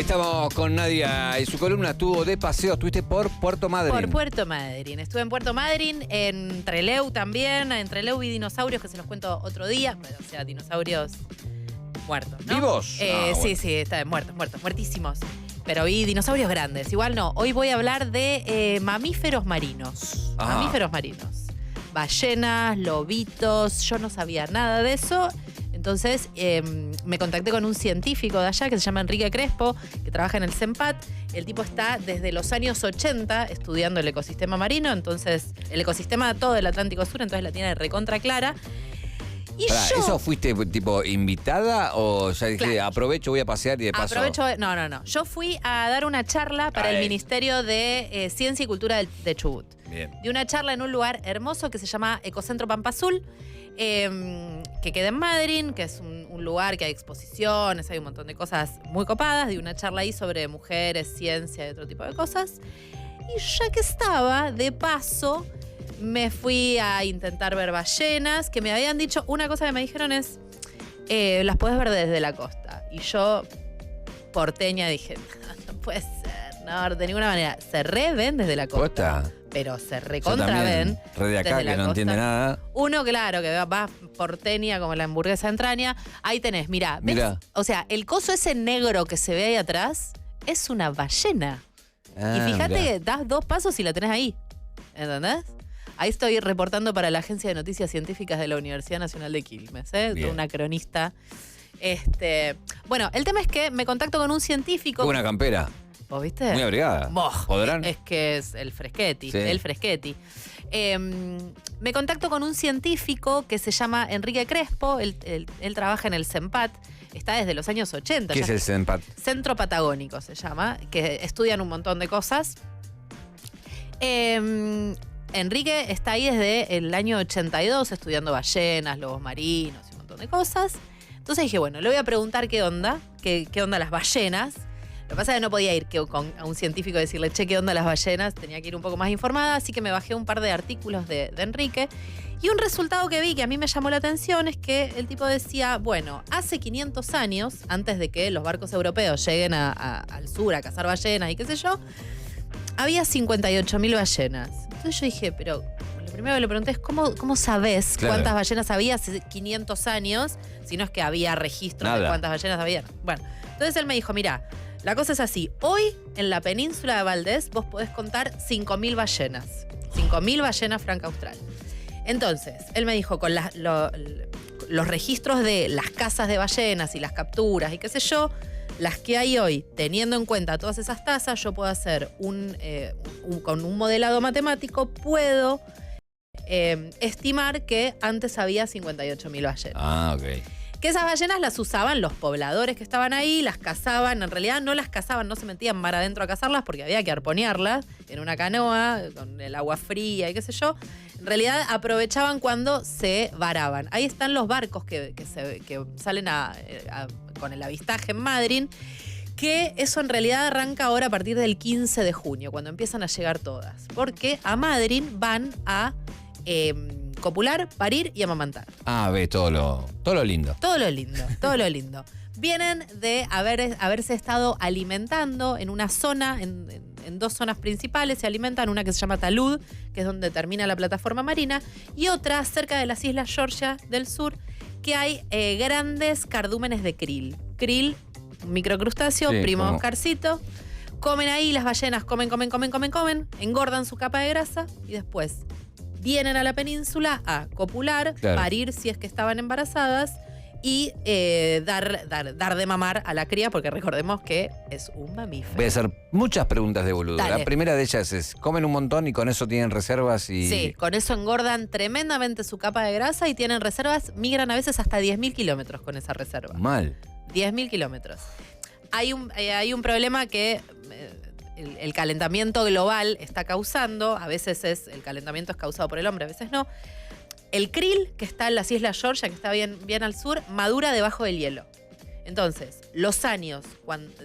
Estamos con Nadia y su columna estuvo de paseo. Estuviste por Puerto Madryn. Por Puerto Madryn. Estuve en Puerto Madryn, en Trelew también. En Trelew vi dinosaurios, que se los cuento otro día. O sea, dinosaurios muertos, ¿no? ¿Vivos? Sí, está muertísimos. Pero vi dinosaurios grandes. Igual no. Hoy voy a hablar de mamíferos marinos. Ajá. Mamíferos marinos. Ballenas, lobitos. Yo no sabía nada de eso. Entonces me contacté con un científico de allá que se llama Enrique Crespo, que trabaja en el CENPAT. El tipo está desde los años 80 estudiando el ecosistema marino, entonces el ecosistema todo del Atlántico Sur, entonces la tiene recontra clara. Y Pará, yo, ¿eso fuiste tipo invitada o ya dije, Claro. aprovecho, voy a pasear y de paso? No. Yo fui a dar una charla para el Ministerio de Ciencia y Cultura de Chubut. Bien. De una charla en un lugar hermoso que se llama Ecocentro Pampa Azul, que queda en Madryn, que es un lugar que hay exposiciones, hay un montón de cosas muy copadas, de una charla ahí sobre mujeres, ciencia y otro tipo de cosas. Y ya que estaba, de paso, me fui a intentar ver ballenas, que me habían dicho, una cosa que me dijeron es, las podés ver desde la costa. Y yo, porteña, dije, no puede ser, no, de ninguna manera. Se reven desde la costa. ¿Posta? Pero se Yo recontra también, ven. re de acá desde la que no costa. entiende nada. Uno, claro, que va porteña como la hamburguesa de entraña. Ahí tenés, mirá. ¿Ves? Mirá. O sea, el coso ese negro que se ve ahí atrás es una ballena. Ah, Y fíjate mirá. que das 2 pasos y la tenés ahí. ¿Entendés? Ahí estoy reportando para la Agencia de Noticias Científicas de la Universidad Nacional de Quilmes, Bien. una cronista. Bueno, el tema es que me contacto con un científico. Qué buena campera. ¿Vos viste? Muy abrigada. Boh, ¿Podrán? Es que es el Freschetti, Sí. el Freschetti. Me contacto con un científico que se llama Enrique Crespo, él trabaja en el CENPAT, está desde los años 80. ¿Qué ya es el CENPAT? Centro Patagónico se llama, que estudian un montón de cosas. Enrique está ahí desde el año 82 estudiando ballenas, lobos marinos y un montón de cosas. Entonces dije, bueno, le voy a preguntar qué onda las ballenas. Lo que pasa es que no podía ir a un científico y decirle, che, ¿qué onda las ballenas? Tenía que ir un poco más informada, así que me bajé un par de artículos de Enrique. Y un resultado que vi que a mí me llamó la atención es que el tipo decía, bueno, hace 500 años, antes de que los barcos europeos lleguen al sur a cazar ballenas y qué sé yo, había 58.000 ballenas. Entonces yo dije, pero lo primero que le pregunté es, ¿cómo sabés Claro. cuántas ballenas había hace 500 años? Si no es que había registro de Nada. cuántas ballenas había. Bueno, entonces él me dijo, mirá, la cosa es así. Hoy, en la península de Valdés, vos podés contar 5.000 ballenas. 5.000 ballenas franca austral. Entonces, él me dijo, con los registros de las cazas de ballenas y las capturas y qué sé yo, las que hay hoy, teniendo en cuenta todas esas tasas, yo puedo hacer con un modelado matemático, puedo estimar que antes había 58.000 ballenas. Ah, ok. Que esas ballenas las usaban los pobladores que estaban ahí, las cazaban, en realidad no las cazaban, no se metían mar adentro a cazarlas porque había que arponearlas en una canoa, con el agua fría y qué sé yo. En realidad aprovechaban cuando se varaban. Ahí están los barcos que salen con el avistaje en Madryn, que eso en realidad arranca ahora a partir del 15 de junio, cuando empiezan a llegar todas. Porque a Madryn van a copular, parir y amamantar. Ah, ve todo lo lindo. Todo lo lindo, todo lo lindo. Vienen de haberse estado alimentando en una zona, en 2 zonas principales, se alimentan, una que se llama Talud, que es donde termina la plataforma marina, y otra cerca de las Islas Georgia del Sur, que hay grandes cardúmenes de krill. Krill, un microcrustáceo, Sí, primo de como- Oscarcito. Comen ahí, las ballenas comen, engordan su capa de grasa y después vienen a la península a copular, Claro. parir si es que estaban embarazadas y dar de mamar a la cría, porque recordemos que es un mamífero. Voy a hacer muchas preguntas de boludo. Dale. La primera de ellas es, comen un montón y con eso tienen reservas y... Sí, con eso engordan tremendamente su capa de grasa y tienen reservas, migran a veces hasta 10.000 kilómetros con esa reserva. Mal. 10.000 kilómetros. Hay un problema que el calentamiento global está causando, a veces el calentamiento es causado por el hombre, a veces no. El krill, que está en las Islas Georgia, que está bien al sur, madura debajo del hielo. Entonces, los años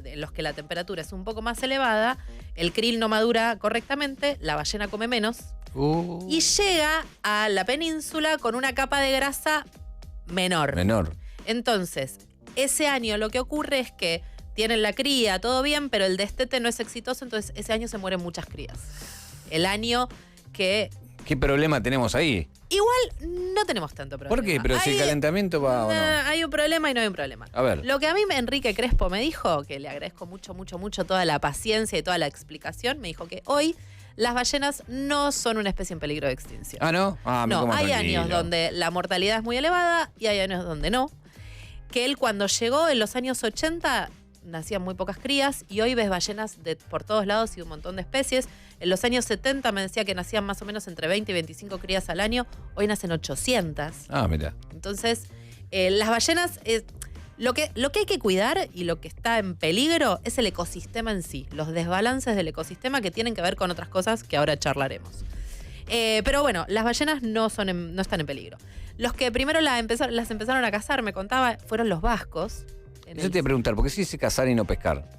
en los que la temperatura es un poco más elevada, el krill no madura correctamente, la ballena come menos y llega a la península con una capa de grasa menor. Menor. Entonces, ese año lo que ocurre es que tienen la cría, todo bien, pero el destete no es exitoso, entonces ese año se mueren muchas crías. El año que... ¿Qué problema tenemos ahí? Igual no tenemos tanto problema. ¿Por qué? Pero si el calentamiento va o no. Hay un problema y no hay un problema. A ver. Lo que a mí Enrique Crespo me dijo, que le agradezco mucho, mucho, mucho toda la paciencia y toda la explicación, me dijo que hoy las ballenas no son una especie en peligro de extinción. ¿Ah, no? Ah, me No, como hay tranquilo. años donde la mortalidad es muy elevada y hay años donde no. Que él cuando llegó en los años 80 nacían muy pocas crías y hoy ves ballenas por todos lados y un montón de especies. En los años 70 me decía que nacían más o menos entre 20 y 25 crías al año. Hoy nacen 800. Ah, mira. Entonces, las ballenas, lo que hay que cuidar y lo que está en peligro es el ecosistema en sí, los desbalances del ecosistema que tienen que ver con otras cosas que ahora charlaremos. Pero bueno, las ballenas no están en peligro. Los que primero las empezaron a cazar, me contaba, fueron los vascos. Eso te iba a preguntar, ¿por qué se dice cazar y no pescar?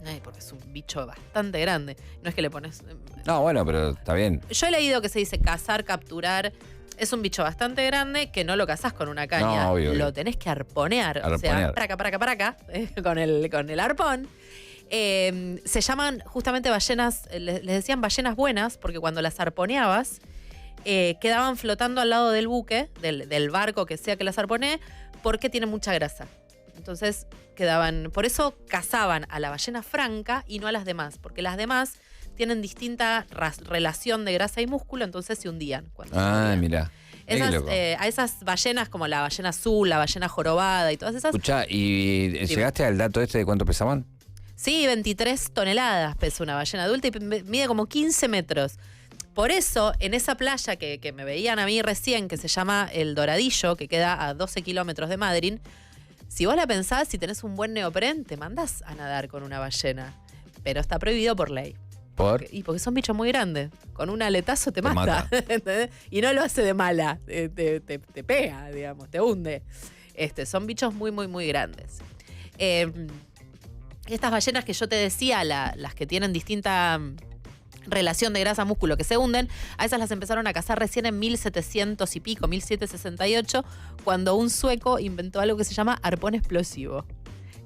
Ay, porque es un bicho bastante grande. No es que le pones... No, bueno, pero está bien. Yo he leído que se dice cazar, capturar. Es un bicho bastante grande que no lo cazás con una caña. No, obvio, lo obvio. tenés que arponear. O sea, Arponear. para acá, con el arpón. Se llaman justamente ballenas, les decían ballenas buenas, porque cuando las arponeabas, quedaban flotando al lado del buque, del barco que sea que las arponee, porque tienen mucha grasa. Entonces quedaban, por eso cazaban a la ballena franca y no a las demás, porque las demás tienen distinta relación de grasa y músculo, entonces se hundían. Mira. A esas ballenas como la ballena azul, la ballena jorobada y todas esas. Escuchá, ¿y llegaste al dato este de cuánto pesaban? Sí, 23 toneladas pesa una ballena adulta y mide como 15 metros. Por eso, en esa playa que me veían a mí recién, que se llama El Doradillo, que queda a 12 kilómetros de Madryn, si vos la pensás, si tenés un buen neopren, te mandás a nadar con una ballena. Pero está prohibido por ley. ¿Por? Y porque son bichos muy grandes. Con un aletazo te mata. mata. ¿Entendés? Y no lo hace de mala. Te pega, digamos, te hunde. Son bichos muy, muy, muy grandes. Estas ballenas que yo te decía, las que tienen distinta relación de grasa-músculo que se hunden, a esas las empezaron a cazar recién en 1700 y pico, 1768, cuando un sueco inventó algo que se llama arpón explosivo,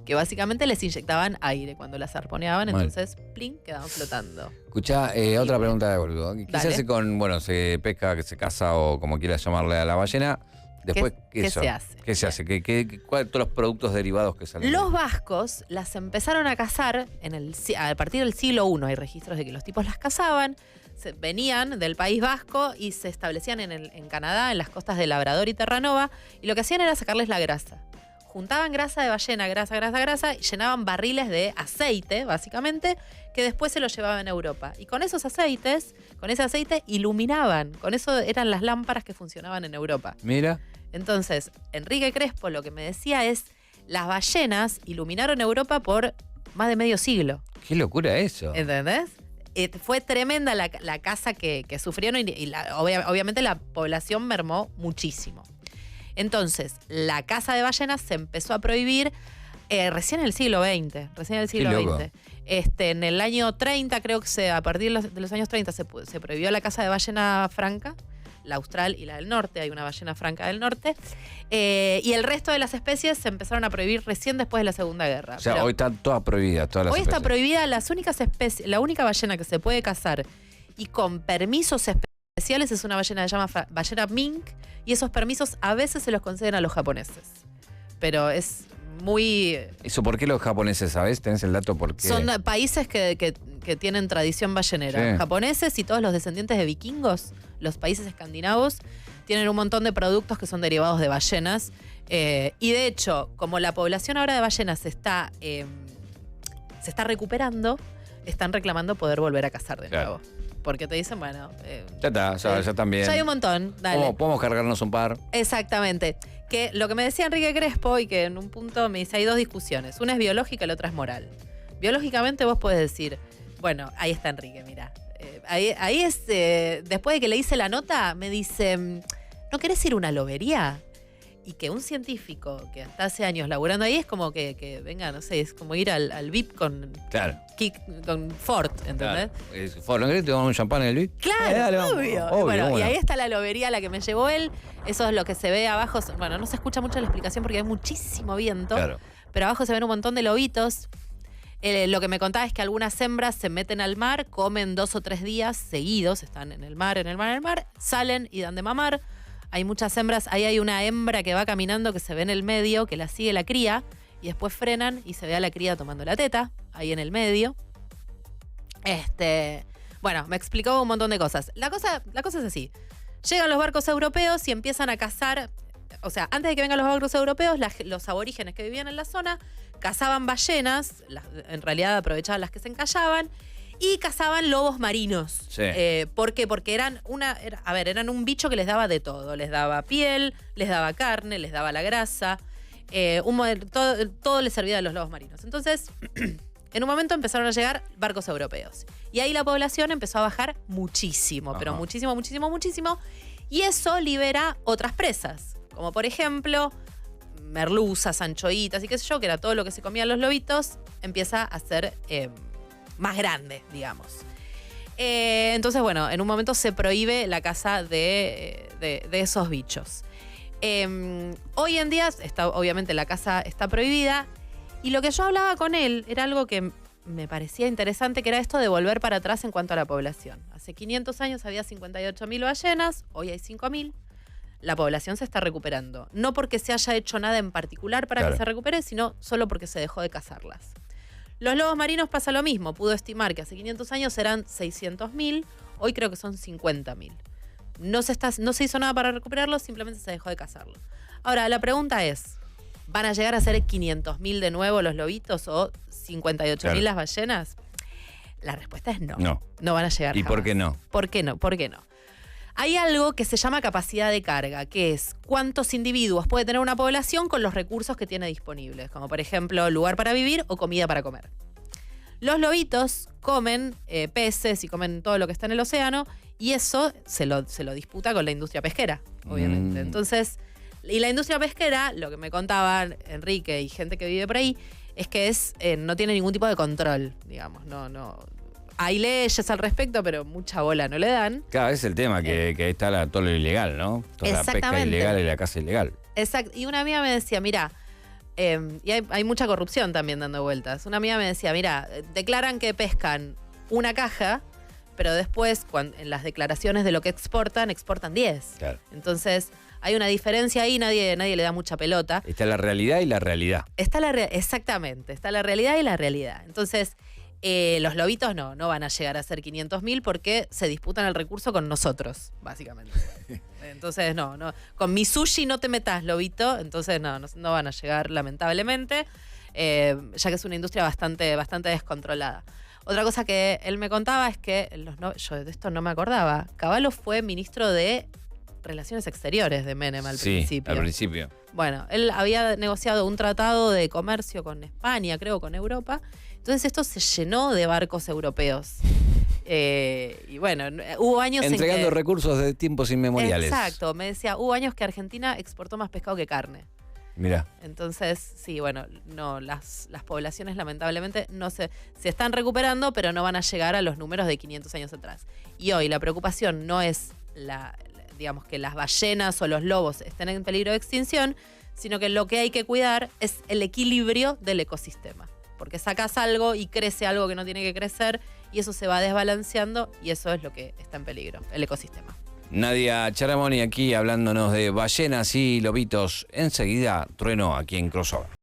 que básicamente les inyectaban aire cuando las arponeaban, entonces, plin, quedaban flotando. Escuchá, otra pregunta de boludo. ¿Qué se hace con, se pesca, que se caza o como quieras llamarle a la ballena? Después, ¿Qué se hace? ¿Qué se hace? ¿Cuáles son los productos derivados que salen? Los vascos las empezaron a cazar a partir del siglo I. Hay registros de que los tipos las cazaban, venían del País Vasco y se establecían en Canadá, en las costas de Labrador y Terranova, y lo que hacían era sacarles la grasa. Juntaban grasa de ballena, grasa, y llenaban barriles de aceite, básicamente, que después se los llevaban a Europa. Y con esos aceites, con ese aceite, iluminaban. Con eso eran las lámparas que funcionaban en Europa. Mira. Entonces, Enrique Crespo lo que me decía es, las ballenas iluminaron Europa por más de medio siglo. Qué locura eso. ¿Entendés? Fue tremenda la caza que sufrieron y obviamente la población mermó muchísimo. Entonces, la caza de ballenas se empezó a prohibir recién en el siglo XX. En el año 30, creo que a partir de los años 30 se prohibió la caza de ballena franca, la austral y la del norte. Hay una ballena franca del norte. Y el resto de las especies se empezaron a prohibir recién después de la Segunda Guerra. O sea, hoy están todas prohibidas, todas las hoy especies. está prohibida las únicas especies, la única ballena que se puede cazar y con permisos especiales es una ballena que se llama ballena mink, y esos permisos a veces se los conceden a los japoneses. Pero es muy... ¿Eso por qué los japoneses, sabes? ¿Tenés el dato por qué? Son países que tienen tradición ballenera. Sí. Japoneses y todos los descendientes de vikingos, los países escandinavos, tienen un montón de productos que son derivados de ballenas. Y de hecho, como la población ahora de ballenas se está recuperando, están reclamando poder volver a cazar de nuevo. Porque te dicen, bueno... ya está, ya también. Ya hay un montón, dale. Podemos cargarnos un par. Exactamente. Que lo que me decía Enrique Crespo y que en un punto me dice, hay dos discusiones. Una es biológica y la otra es moral. Biológicamente vos podés decir, bueno, ahí está Enrique, mira. Ahí es, después de que le hice la nota, me dice, ¿no querés ir a una lobería? Y que un científico que hasta hace años laburando ahí es como que venga, no sé, es como ir al VIP con Ford, ¿entendés? Claro. Ford, ¿no querés tomar un champán en el VIP? Claro, dale, obvio. Bueno, y ahí está la lobería a la que me llevó él. Eso es lo que se ve abajo. Bueno, no se escucha mucho la explicación porque hay muchísimo viento. Claro. Pero abajo se ven un montón de lobitos. Lo que me contaba es que algunas hembras se meten al mar, comen 2 o 3 días seguidos, están en el mar, salen y dan de mamar. Hay muchas hembras, ahí hay una hembra que va caminando que se ve en el medio, que la sigue la cría, y después frenan y se ve a la cría tomando la teta, ahí en el medio. Bueno, me explicó un montón de cosas. La cosa es así. Llegan los barcos europeos y empiezan a cazar. O sea, antes de que vengan los barcos europeos, los aborígenes que vivían en la zona cazaban ballenas, en realidad aprovechaban las que se encallaban, y cazaban lobos marinos. Sí. ¿Por qué? Porque eran un bicho que les daba de todo. Les daba piel, les daba carne, les daba la grasa. Todo les servía a los lobos marinos. Entonces, en un momento empezaron a llegar barcos europeos. Y ahí la población empezó a bajar muchísimo, pero muchísimo. Y eso libera otras presas, como por ejemplo merluzas, anchoitas y qué sé yo, que era todo lo que se comían los lobitos, empieza a ser más grande, digamos. Entonces, bueno, en un momento se prohíbe la caza de esos bichos. Hoy en día, obviamente la caza está prohibida. Y lo que yo hablaba con él era algo que me parecía interesante, que era esto de volver para atrás en cuanto a la población. Hace 500 años había 58.000 ballenas, hoy hay 5.000. La población se está recuperando. No porque se haya hecho nada en particular para que se recupere, sino solo porque se dejó de cazarlas. Los lobos marinos pasa lo mismo. Pudo estimar que hace 500 años eran 600.000, hoy creo que son 50.000. No se hizo nada para recuperarlos, simplemente se dejó de cazarlo. Ahora, la pregunta es, ¿van a llegar a ser 500.000 de nuevo los lobitos o 58.000 las ballenas? La respuesta es no. No van a llegar ¿Y jamás. por qué no? ¿Por qué no? Hay algo que se llama capacidad de carga, que es cuántos individuos puede tener una población con los recursos que tiene disponibles, como por ejemplo lugar para vivir o comida para comer. Los lobitos comen peces y comen todo lo que está en el océano, y eso se lo disputa con la industria pesquera, obviamente. Entonces, y la industria pesquera, lo que me contaban Enrique y gente que vive por ahí, es que no tiene ningún tipo de control, digamos. No. Hay leyes al respecto, pero mucha bola no le dan. Claro, ese es el tema, que está todo lo ilegal, ¿no? Toda la pesca ilegal y la caza ilegal. Exacto. Y una amiga me decía, mira, y hay mucha corrupción también dando vueltas. Una amiga me decía, mira, declaran que pescan una caja, pero después, en las declaraciones de lo que exportan 10. Claro. Entonces, hay una diferencia ahí, nadie le da mucha pelota. Está la realidad y la realidad. Exactamente, está la realidad y la realidad. Entonces, los lobitos no van a llegar a ser 500.000 porque se disputan el recurso con nosotros, básicamente. Entonces, no. Con mi sushi no te metas, lobito. Entonces, no van a llegar, lamentablemente, ya que es una industria bastante descontrolada. Otra cosa que él me contaba es que, yo de esto no me acordaba, Cavallo fue ministro de Relaciones Exteriores de Menem al principio. Sí, al principio. Bueno, él había negociado un tratado de comercio con España, creo, con Europa. Entonces esto se llenó de barcos europeos. Y bueno, hubo años entregando en que, recursos de tiempos inmemoriales. Exacto, me decía, hubo años que Argentina exportó más pescado que carne. Mirá. Entonces, sí, bueno, no, las poblaciones lamentablemente se están recuperando, pero no van a llegar a los números de 500 años atrás. Y hoy la preocupación no es digamos que las ballenas o los lobos estén en peligro de extinción, sino que lo que hay que cuidar es el equilibrio del ecosistema. Porque sacas algo y crece algo que no tiene que crecer y eso se va desbalanceando y eso es lo que está en peligro, el ecosistema. Nadia Charamoni aquí hablándonos de ballenas y lobitos. Enseguida, trueno aquí en Crossover.